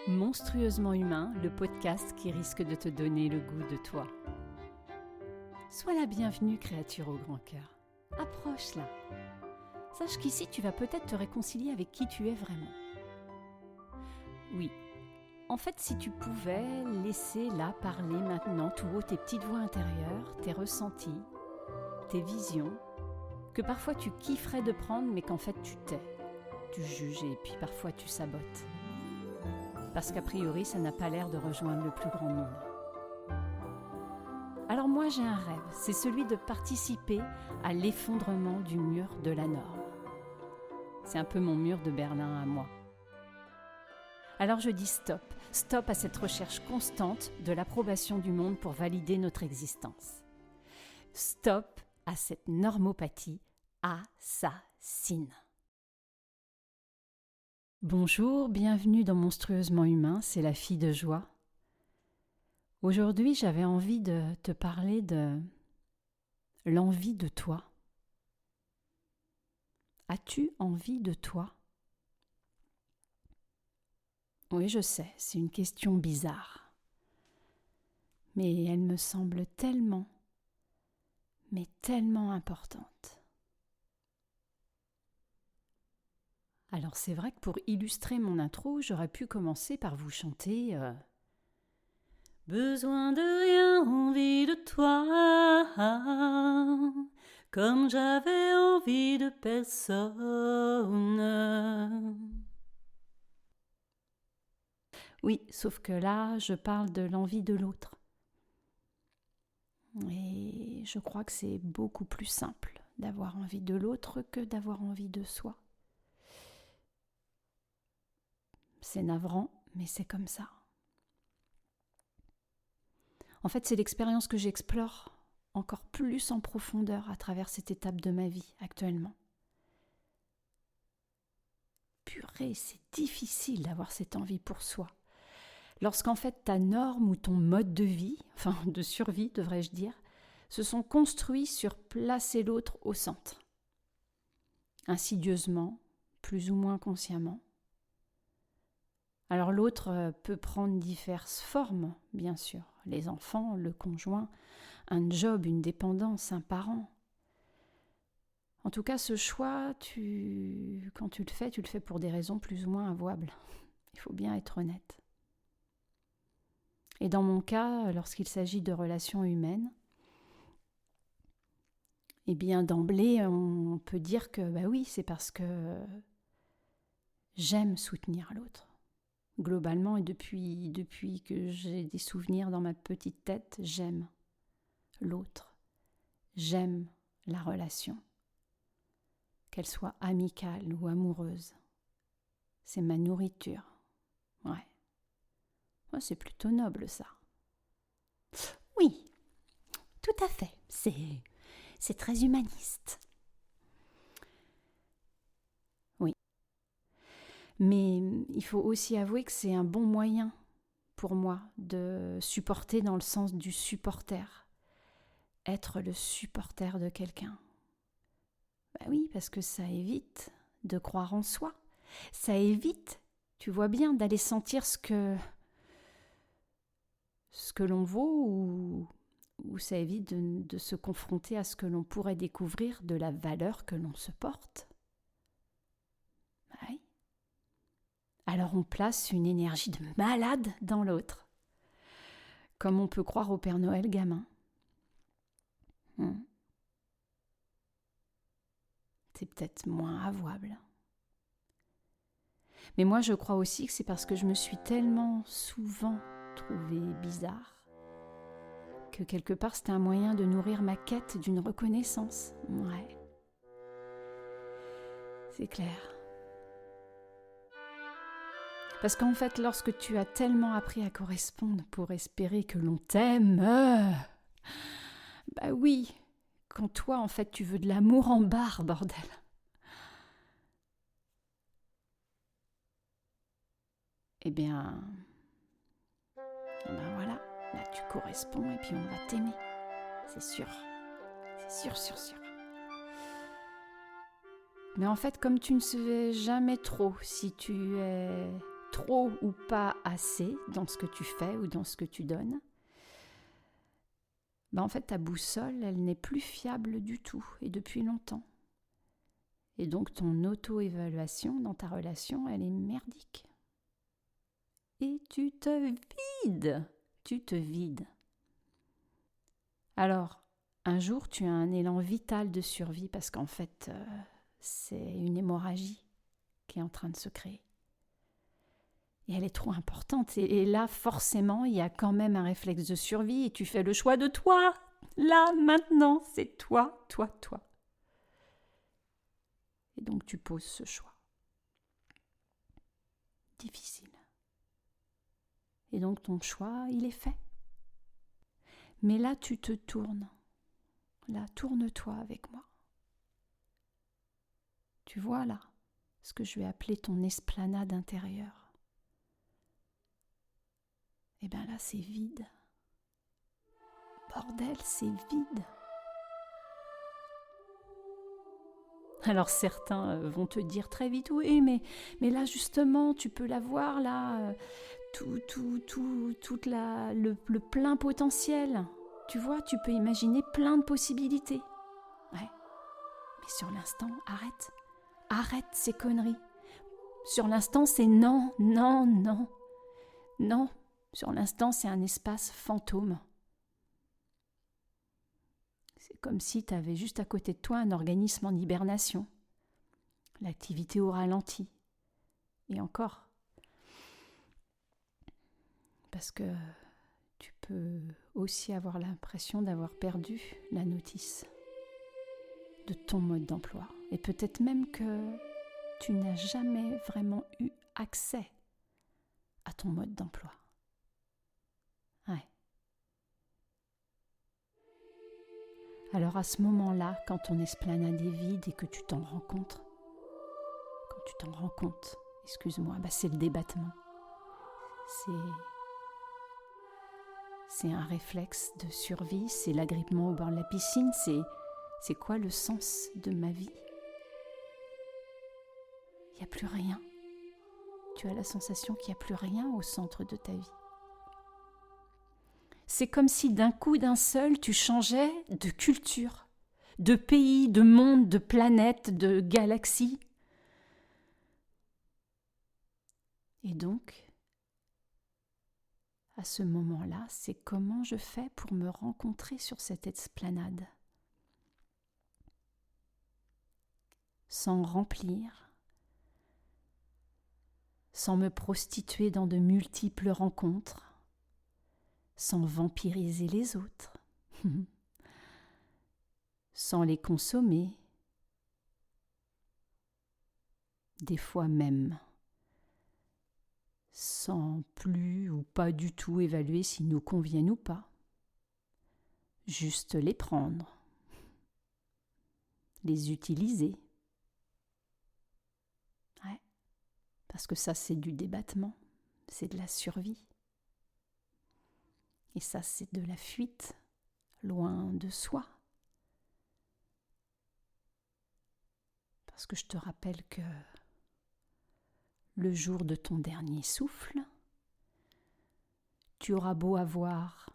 Monstrueusement humain, le podcast qui risque de te donner le goût de toi. Sois la bienvenue, créature au grand cœur. Approche-la. Sache qu'ici, tu vas peut-être te réconcilier avec qui tu es vraiment. Oui, en fait, si tu pouvais laisser là parler maintenant tout haut tes petites voix intérieures, tes ressentis, tes visions, que parfois tu kifferais de prendre, mais qu'en fait tu tais, tu juges et puis parfois tu sabotes. Parce qu'a priori, ça n'a pas l'air de rejoindre le plus grand nombre. Alors moi, j'ai un rêve, c'est celui de participer à l'effondrement du mur de la norme. C'est un peu mon mur de Berlin à moi. Alors je dis stop à cette recherche constante de l'approbation du monde pour valider notre existence. Stop à cette normopathie assassine. Bonjour, bienvenue dans Monstrueusement humain, c'est la fille de joie. Aujourd'hui, j'avais envie de te parler de l'envie de toi. As-tu envie de toi ? Oui, je sais, c'est une question bizarre. Mais elle me semble tellement importante. Alors c'est vrai que pour illustrer mon intro, j'aurais pu commencer par vous chanter Besoin de rien, envie de toi, comme j'avais envie de personne. Oui, sauf que là, je parle de l'envie de l'autre. Et je crois que c'est beaucoup plus simple d'avoir envie de l'autre que d'avoir envie de soi. C'est navrant, mais c'est comme ça. En fait, c'est l'expérience que j'explore encore plus en profondeur à travers cette étape de ma vie actuellement. Purée, c'est difficile d'avoir cette envie pour soi. Lorsqu'en fait ta norme ou ton mode de vie, enfin de survie devrais-je dire, se sont construits sur placer l'autre au centre. Insidieusement, plus ou moins consciemment. Alors l'autre peut prendre diverses formes, bien sûr. Les enfants, le conjoint, un job, une dépendance, un parent. En tout cas, ce choix, quand tu le fais pour des raisons plus ou moins avouables. Il faut bien être honnête. Et dans mon cas, lorsqu'il s'agit de relations humaines, eh bien d'emblée, on peut dire que oui, c'est parce que j'aime soutenir l'autre. Globalement, et depuis que j'ai des souvenirs dans ma petite tête, j'aime l'autre. J'aime la relation. Qu'elle soit amicale ou amoureuse. C'est ma nourriture. Ouais, c'est plutôt noble ça. Oui, tout à fait. C'est très humaniste. Oui. Mais il faut aussi avouer que c'est un bon moyen pour moi de supporter dans le sens du supporter. Être le supporter de quelqu'un. Oui, parce que ça évite de croire en soi. Ça évite, tu vois bien, d'aller sentir ce que l'on vaut ou ça évite de se confronter à ce que l'on pourrait découvrir de la valeur que l'on se porte. Oui. Alors on place une énergie de malade dans l'autre, comme on peut croire au Père Noël gamin. C'est peut-être moins avouable. Mais moi je crois aussi que c'est parce que je me suis tellement souvent trouvée bizarre que quelque part c'était un moyen de nourrir ma quête d'une reconnaissance. Ouais. C'est clair. Parce qu'en fait, lorsque tu as tellement appris à correspondre pour espérer que l'on t'aime, oui, quand toi, en fait, tu veux de l'amour en barre, bordel. Eh bien voilà, là tu corresponds et puis on va t'aimer. C'est sûr. C'est sûr. Mais en fait, comme tu ne sais jamais trop si tu es trop ou pas assez dans ce que tu fais ou dans ce que tu donnes, en fait ta boussole, elle n'est plus fiable du tout et depuis longtemps. Et donc ton auto-évaluation dans ta relation, elle est merdique. Et tu te vides. Alors, un jour, tu as un élan vital de survie parce qu'en fait, c'est une hémorragie qui est en train de se créer. Et elle est trop importante. Et là, forcément, il y a quand même un réflexe de survie et tu fais le choix de toi. Là, maintenant, c'est toi. Et donc, tu poses ce choix. Difficile. Et donc, ton choix, il est fait. Mais là, tu te tournes. Là, tourne-toi avec moi. Tu vois là, ce que je vais appeler ton esplanade intérieure. Eh bien là, c'est vide. Bordel, c'est vide. Alors certains vont te dire très vite, oui, mais là justement, tu peux la voir là, tout le plein potentiel. Tu vois, tu peux imaginer plein de possibilités. Ouais. Mais sur l'instant, arrête ces conneries. Sur l'instant, c'est non. Non, sur l'instant, c'est un espace fantôme. C'est comme si tu avais juste à côté de toi un organisme en hibernation. L'activité au ralenti. Et encore. Parce que tu peux aussi avoir l'impression d'avoir perdu la notice de ton mode d'emploi. Et peut-être même que tu n'as jamais vraiment eu accès à ton mode d'emploi. Ouais. Alors à ce moment-là, quand ton esplanade est vide et que tu t'en rends compte, c'est le débattement. C'est un réflexe de survie, c'est l'agrippement au bord de la piscine, c'est quoi le sens de ma vie? Il n'y a plus rien. Tu as la sensation qu'il n'y a plus rien au centre de ta vie. C'est comme si d'un coup d'un seul, tu changeais de culture, de pays, de monde, de planète, de galaxie. Et donc, à ce moment-là, c'est comment je fais pour me rencontrer sur cette esplanade. Sans remplir, sans me prostituer dans de multiples rencontres, sans vampiriser les autres, sans les consommer, des fois même, sans plus ou pas du tout évaluer s'ils nous conviennent ou pas, juste les prendre, les utiliser. Ouais, parce que ça c'est du débattement, c'est de la survie. Et ça, c'est de la fuite, loin de soi. Parce que je te rappelle que le jour de ton dernier souffle, tu auras beau avoir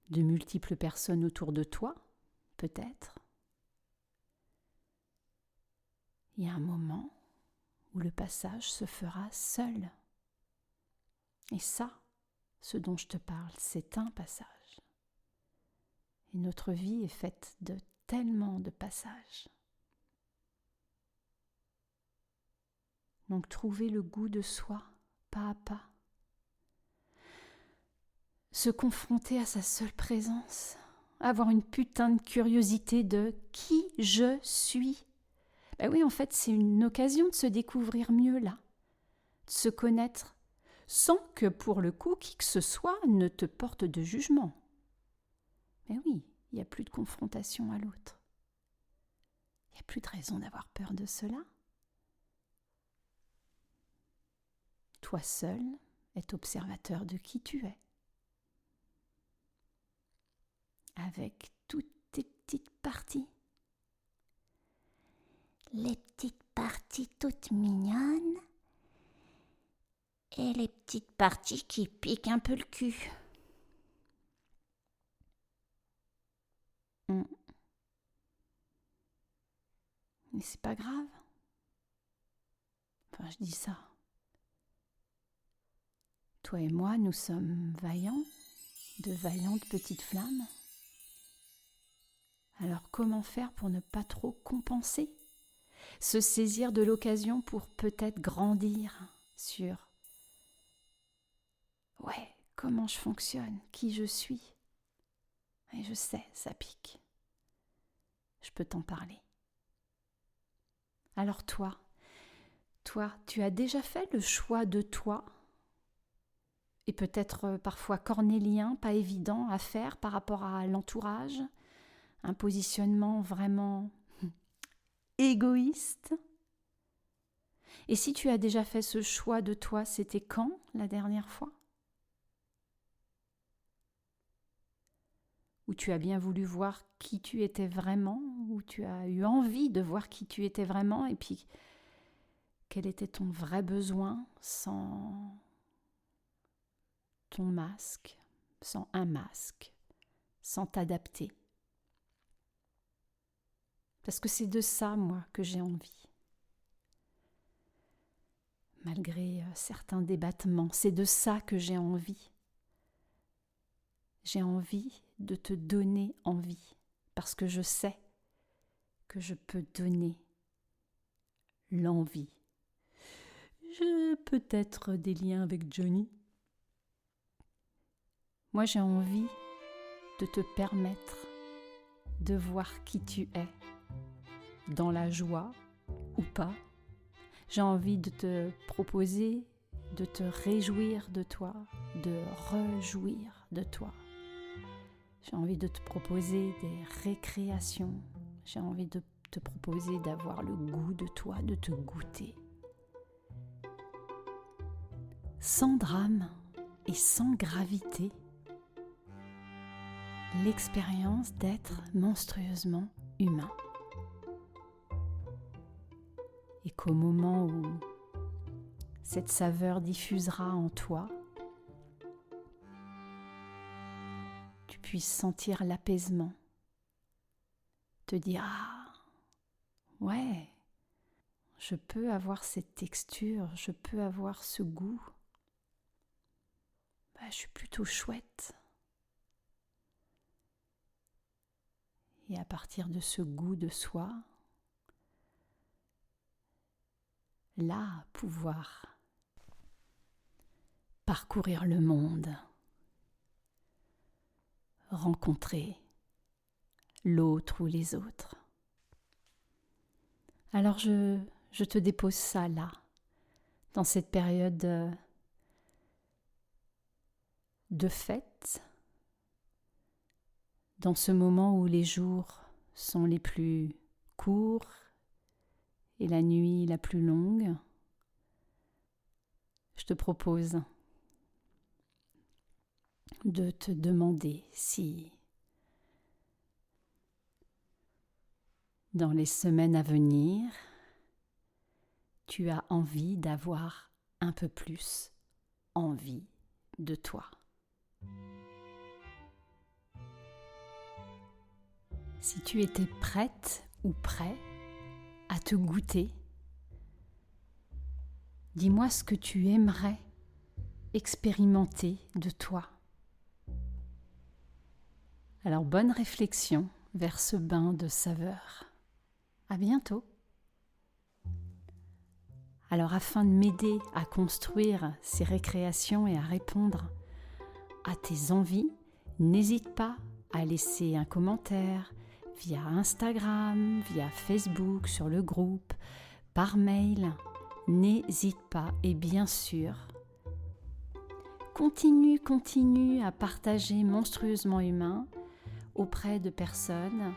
de multiples personnes autour de toi, peut-être. Il y a un moment où le passage se fera seul. Et ça, ce dont je te parle, c'est un passage. Et notre vie est faite de tellement de passages. Donc trouver le goût de soi, pas à pas. Se confronter à sa seule présence. Avoir une putain de curiosité de qui je suis. Ben oui, en fait, c'est une occasion de se découvrir mieux là. De se connaître. Sans que, pour le coup, qui que ce soit ne te porte de jugement. Mais oui, il n'y a plus de confrontation à l'autre. Il n'y a plus de raison d'avoir peur de cela. Toi seul es observateur de qui tu es. Avec toutes tes petites parties. Les petites parties toutes mignonnes et les petites parties qui piquent un peu le cul. Mais c'est pas grave. Enfin, je dis ça. Toi et moi, nous sommes vaillants, de vaillantes petites flammes. Alors comment faire pour ne pas trop compenser ? Se saisir de l'occasion pour peut-être grandir sur « Ouais, comment je fonctionne, qui je suis ?» Et je sais, ça pique. Je peux t'en parler. Alors toi, tu as déjà fait le choix de toi ? Et peut-être parfois cornélien, pas évident à faire par rapport à l'entourage, un positionnement vraiment égoïste. Et si tu as déjà fait ce choix de toi, c'était quand la dernière fois ? Où tu as bien voulu voir qui tu étais vraiment, où tu as eu envie de voir qui tu étais vraiment, et puis quel était ton vrai besoin sans ton masque, sans un masque, sans t'adapter. Parce que c'est de ça, moi, que j'ai envie. Malgré certains débattements, c'est de ça que j'ai envie. J'ai envie de te donner envie, parce que je sais que je peux donner l'envie. J'ai peut-être des liens avec Johnny. Moi, j'ai envie de te permettre de voir qui tu es, dans la joie ou pas. J'ai envie de te proposer de te réjouir de toi, de rejouir de toi. J'ai envie de te proposer des récréations. J'ai envie de te proposer d'avoir le goût de toi, de te goûter. Sans drame et sans gravité, l'expérience d'être monstrueusement humain. Et qu'au moment où cette saveur diffusera en toi, tu puisses sentir l'apaisement, te dire « Ah, ouais, je peux avoir cette texture, je peux avoir ce goût. Je suis plutôt chouette. » Et à partir de ce goût de soi, là, pouvoir parcourir le monde, rencontrer l'autre ou les autres. Alors je te dépose ça là, dans cette période de fête, dans ce moment où les jours sont les plus courts et la nuit la plus longue. Je te propose de te demander si, dans les semaines à venir, tu as envie d'avoir un peu plus envie de toi. Si tu étais prête ou prêt à te goûter, dis-moi ce que tu aimerais expérimenter de toi. Alors bonne réflexion vers ce bain de saveur. À bientôt. Alors afin de m'aider à construire ces récréations et à répondre à tes envies, n'hésite pas à laisser un commentaire via Instagram, via Facebook, sur le groupe, par mail. N'hésite pas et bien sûr, continue à partager Monstrueusement Humain auprès de personnes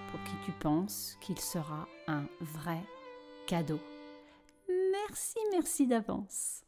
pour qui tu penses qu'il sera un vrai cadeau. Merci d'avance.